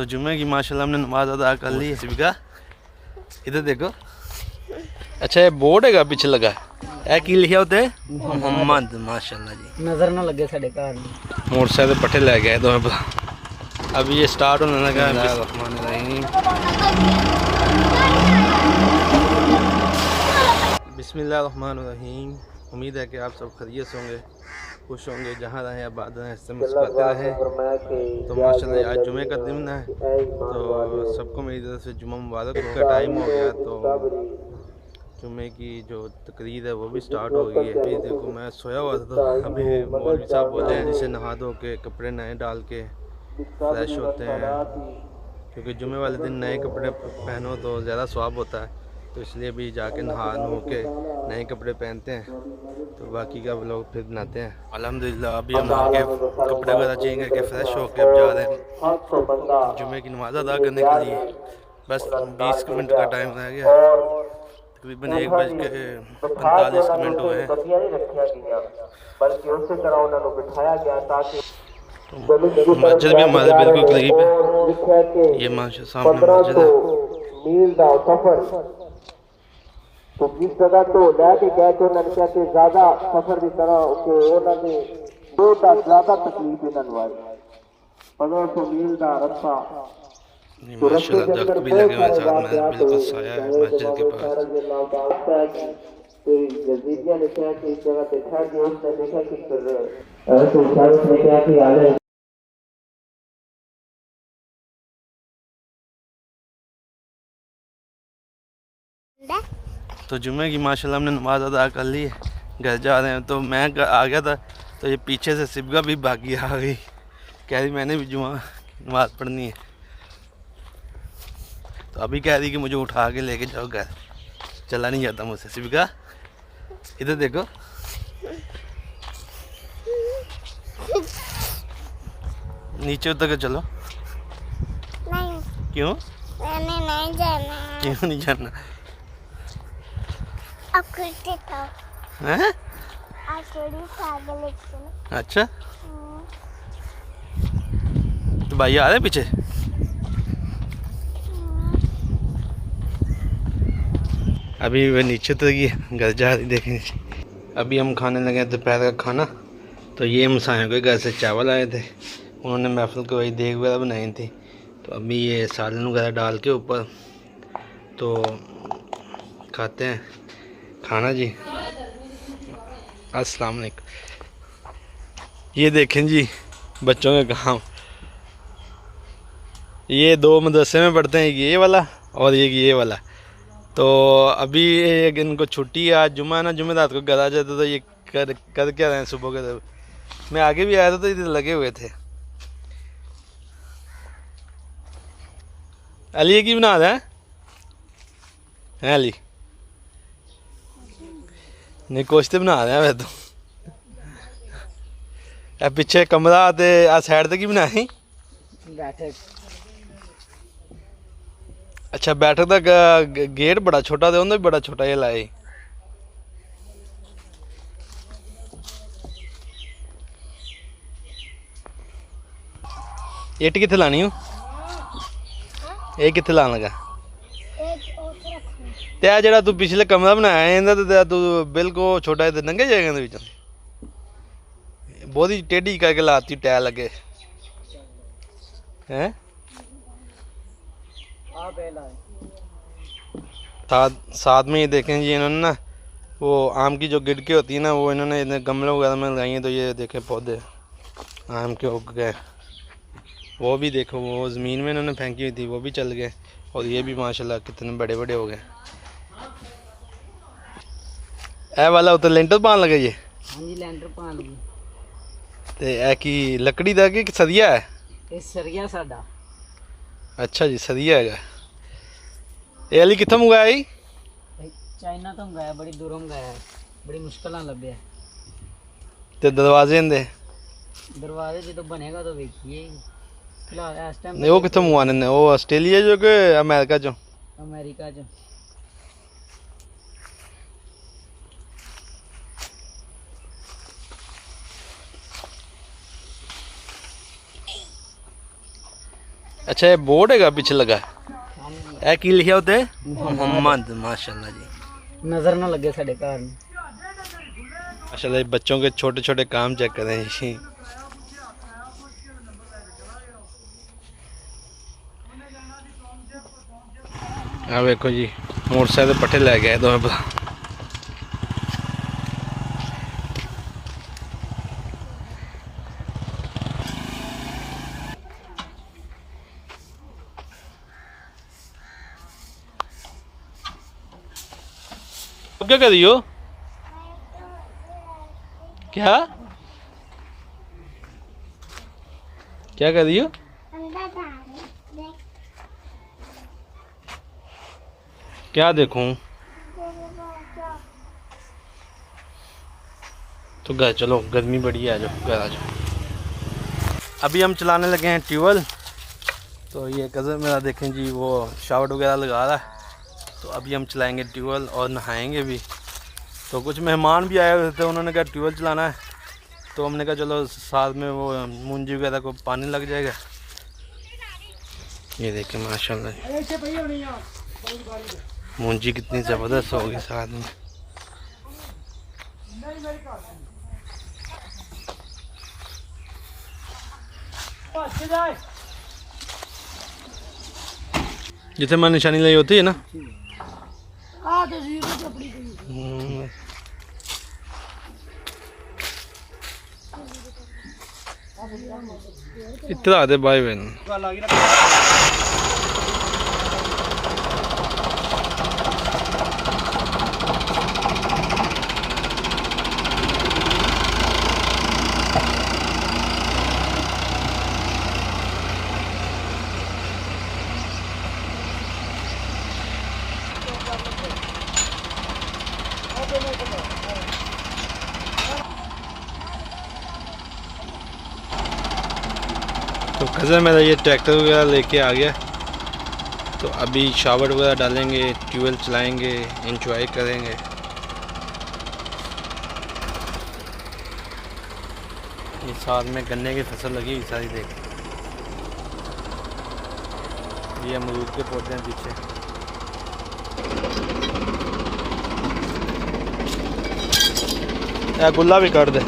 तो जुम्मे की माशाल्लाह हमने नमाज अदा कर ली है। का इधर देखो, अच्छा ये बोर्ड है पीछे लगा है की लिखा होते मोहम्मद माशाल्लाह जी। नज़र ना लगे साढ़े घर मोटरसाइकिल पट्टे ले गए तो अभी ये स्टार्ट होने लगा है। बिस्मिल्लाहिर्रहमानिर्रहीम। उम्मीद है कि आप सब खैरियत से होंगे, खुश होंगे, जहाँ रहें आबाद रहें, इससे मुस्कुराते रहें। तो माशाल्लाह आज जुमे का दिन है, तो सबको मेरी तरफ से जुम्मा मुबारक हो। का टाइम हो गया तो जुमे की जो तकरीर है वो भी स्टार्ट हो गई है। अभी देखो मैं सोया हुआ था तो अभी मौलवी साहब बोले हैं जिसे नहा धो के कपड़े नए डाल के फ्रेश होते हैं, क्योंकि जुमे वाले दिन नए कपड़े पहनो तो ज़्यादा स्वाब होता है। तो इसलिए भी जाके नहा नो के नए कपड़े पहनते हैं, तो बाकी का लोग फिर बनाते हैं। अल्हम्दुलिल्लाह अभी हम आके कपड़े वगैरह चेंज करके फ्रेश होके अब जा रहे हैं जुमे की नमाज़ अदा करने के लिए। बस 20 मिनट का टाइम रह गया, तकरीबन 1:45 हुए हैं। तो मस्जिद भी हमारे बिल्कुल करीब है, ये माशा सामने मस्जिद है। तो जिस जगह तो लैके गए थे उन्होंने क्या कि ज्यादा सफर की तरह के उन्होंने दो का ज्यादा तकलीफ इन्होंने आई 1500 मील का रस्ता। तो रस्ते के अंदर बहुत सारे वाक़यात हुए। मस्जिद के पास जजीरिया ने कहा कि इस जगह पे ठहर गए। उसने देखा कि फिर तो शायद ने कहा कि आगे तो जुमे की माशाल्लाह हमने नमाज़ अदा कर ली है, घर जा रहे हैं। तो मैं आ गया था तो ये पीछे से सिबगा भी भागी आ गई, कह रही मैंने भी जुमा नमाज़ पढ़नी है। तो अभी कह रही कि मुझे उठा के लेके जाओ घर, चला नहीं जाता मुझसे। सिबगा इधर देखो, नीचे उतर के चलो। नहीं, क्यों? मैंने नहीं जाना। क्यों नहीं जाना? अब करते था। हैं? आज थोड़ी सागर लेके। अच्छा, तो भाई आ रहे पीछे। अभी वे नीचे तो गई, घर जा रही देखें। अभी हम खाने लगे दोपहर का खाना। तो ये हमसायों के घर से चावल आए थे, उन्होंने महफिल को वही देग वगैरह बनाई थी। तो अभी ये सालन वगैरह डाल के ऊपर तो खाते हैं खाना जी। अस्सलाम वालेकुम। ये देखें जी बच्चों के काम, ये दो मदरसे में पढ़ते हैं, ये वाला और ये वाला। तो अभी इनको छुट्टी है, आज जुम्मा ना, जुम्मे रात को घर आ जाते तो ये कर क्या रहे हैं सुबह के। मैं आगे भी आया था तो इधर लगे हुए थे। अली ये की बना रहा है अली? नहीं कोश्ते बना रहे हैं वे तो। पीछे कमरा ते आ साइड ते की बनाई बैठक। अच्छा बैठक का गेट बड़ा छोटा तो भी बड़ा छोटा ये लाए। इट कित्थे लानी हूँ, ये कित्थे लान लगा? ते आ जेड़ा तू पिछले कमरा बनाया इंदा ते तू बिल्कुल छोटा इधर नंगे जाएगा इंदे विचों। बहुत ही टेढ़ी करके लाती टायर लगे हैं। साथ में ये देखें जी इन्होंने ना वो आम की जो गिड़के होती है ना, वो इन्होंने गमलों वगैरह में लगाई हैं। तो ये देखें पौधे आम के उग गए। वो भी देखो वो ज़मीन में इन्होंने फेंकी हुई थी, वो भी चल गए। और ये भी माशाल्लाह कितने बड़े बड़े हो गए। ए वाला उतर लेंटर पान लगे ये? हाँ जी लेंटर पान लगी। ते ए की लकड़ी दा कि सरिया है? ये सरिया साडा। अच्छा जी सरिया है। ये अली कित्थों मंगाया जी? चाइना तो मंगाया, बड़ी दूरों मंगाया, बड़ी मुश्किल लभ्या। ते दरवाजे इंदे दरवाजे जो बनेगा तो देखिए। फिलहाल इस टाइम नहीं वो कित्थों मंगवाने ने? वो ऑस्ट्रेलिया जो के अमेरिका चो? अमेरिका चो। अच्छा ये बोर्ड है पीछे लगा है की लिखा होते मोहम्मद माशाल्लाह जी नजर ना लगे साडे घर में। माशाल्लाह बच्चों के छोटे छोटे काम चेक करें जी। अब देखो जी मोटरसाइकिल पट्टे लै गए दो भला क्या कर रही हो क्या क्या कर रही हो अंदर जा देख क्या देखूं तो घर चलो गर्मी बड़ी है आ जाओ घर आ जाओ। अभी हम चलाने लगे हैं ट्यूबवेल। तो ये कज़न मेरा देखें जी वो शावर वगैरह लगा रहा है। तो अभी हम चलाएंगे ट्यूबवेल और नहाएंगे भी। तो कुछ मेहमान भी आए हुए थे उन्होंने कहा ट्यूबवेल चलाना है तो हमने कहा चलो साथ में वो मूंजी वगैरह को पानी लग जाएगा। ये देखें माशाल्लाह मूंजी कितनी ज़बरदस्त होगी साथ में। जिथे मैं निशानी लाई होती है ना इतना आते भाई बहन तो कज़न मेरा ये ट्रैक्टर वगैरह लेके आ गया। तो अभी शावर वगैरह डालेंगे ट्यूबवेल चलाएंगे एंजॉय करेंगे। ये साथ में गन्ने की फसल लगी हुई सारी देख। ये अमरूद के पौधे हैं पीछे। या गुल्ला भी काट दे।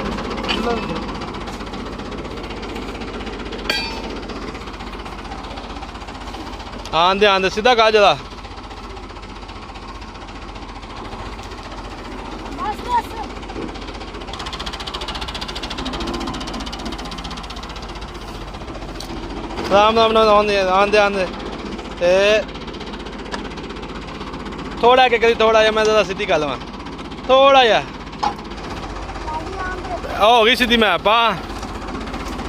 आंदे सीधा कहा जरा राम राम राम आंदे आंदे थोड़ा क्या करी थोड़ा या मैं ज़रा सीधी कर लवा थोड़ा या हो गई सीधी मैं पा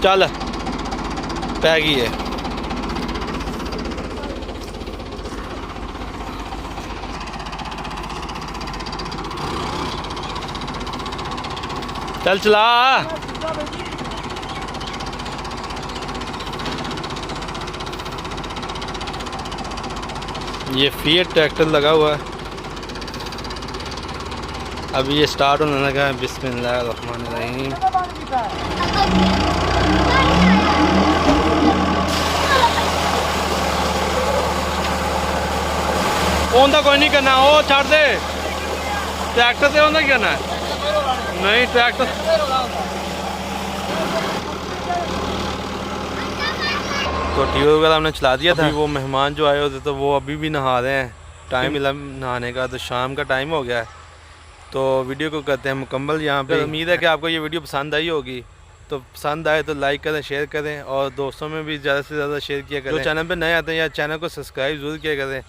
चल पै गई है। चल चला ये फिएट ट्रैक्टर लगा हुआ है। अभी ये स्टार्ट होने लगा है। बिस्मिल्लाहिर्रहमानिर्रहीम। ओंदा कोई नहीं करना वो छाड़ दे ट्रैक्टर से ओंदा क्या करना है नहीं ट्रैक्टर तो ट्यूबवेल वगैरह हमने चला दिया था। वो मेहमान जो आए होते तो वो अभी भी नहा रहे हैं। टाइम मिला नहाने का तो शाम का टाइम हो गया है। तो वीडियो को करते हैं मुकम्मल यहाँ पे। उम्मीद है कि आपको ये वीडियो पसंद आई होगी। तो पसंद आए तो लाइक करें शेयर करें और दोस्तों में भी ज़्यादा से ज़्यादा शेयर किया करें। जो चैनल पे नए आते हैं या चैनल को सब्सक्राइब ज़रूर किया करें।